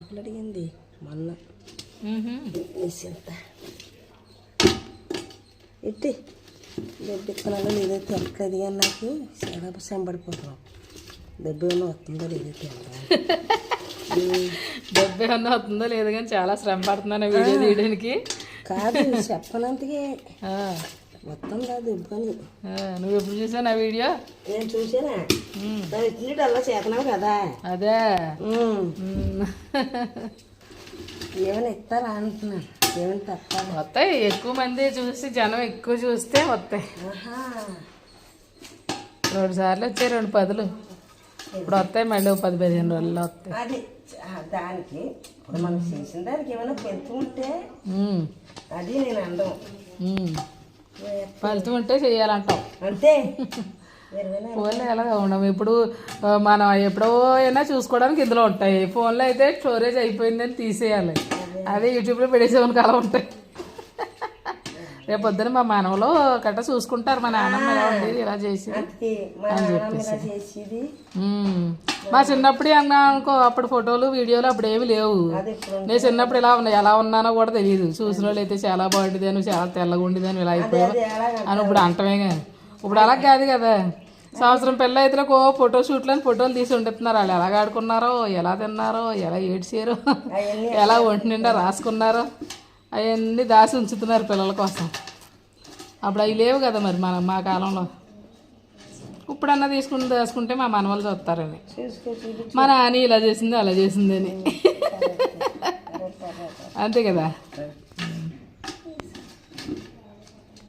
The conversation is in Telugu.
డబ్బులు అడిగింది మొన్న ఎట్టి దెబ్బ ఇస్తున్నాను లేదైతే ఎక్కలేదు కానీ నాకు చాలా సంబడిపోతున్నాం దెబ్బ ఏమన్నా వస్తుందో లేదైతే దెబ్బ ఏమన్నా వస్తుందో లేదు కానీ చాలా శ్రమ పడుతున్నాను వీడియో తీయడానికి. కాదు చెప్పనంతకే మొత్తం కాదు దెబ్బని. నువ్వు ఎప్పుడు చూసావు నా వీడియో? నేను చూసానా ఎట్లా అలా చేతనావు కదా. అదే ఏమైనా ఇస్తారా అంటున్నాను. ఏమైనా తప్పాలి వస్తాయి, ఎక్కువ మంది చూసి జనం ఎక్కువ చూస్తే వస్తాయి. 2 సార్లు వచ్చాయి, 2 10లు. ఇప్పుడు వస్తాయి మళ్ళీ 10-15 రోజుల్లో వస్తాయి. అది దానికి ఇప్పుడు మనం చేసిన దానికి ఏమైనా పెంచు ఉంటే అది నేను అందం ఫలితం ఉంటే చెయ్యాలంటాం అంతే. ఫోన్లో ఎలాగ ఉండము ఇప్పుడు మనం ఎప్పుడో అయినా చూసుకోవడానికి ఇందులో ఉంటాయి. ఫోన్లో అయితే స్టోరేజ్ అయిపోయిందని తీసేయాలి, అదే యూట్యూబ్లో పెట్టేసేమని అలా ఉంటాయి. రేపు పొద్దున మా మనవలో గట్రా చూసుకుంటారు మా నాన్నమ్మ ఎలా ఉండేది ఇలా చేసి అని చెప్పేసి. మా చిన్నప్పుడు అనుకో అప్పుడు ఫోటోలు వీడియోలు అప్పుడు ఏమి లేవు. నేను చిన్నప్పుడు ఎలా ఉన్నానో కూడా తెలియదు. చూసిన వాళ్ళు అయితే చాలా బాగుండేది అని, చాలా తెల్లగా ఉండేది అని, ఇలా అయిపోయావు అని ఇప్పుడు అంటమే. కానీ ఇప్పుడు అలా కాదు కదా. సంవత్సరం పిల్ల అయితే ఫోటో షూట్లు అని ఫోటోలు తీసి ఉంటున్నారు. వాళ్ళు ఎలా ఆడుకున్నారో, ఎలా తిన్నారో, ఎలా ఏడ్చారో, ఎలా ఒంటి నిండా రాసుకున్నారో అవన్నీ దాచి ఉంచుతున్నారు పిల్లల కోసం. అప్పుడు అవి లేవు కదా మరి మా కాలంలో. ఇప్పుడన్నా దాచుకుంటే మా మనవాళ్ళు చూస్తారని, మా నాని ఇలా చేసింది అలా చేసిందని. అంతే కదా.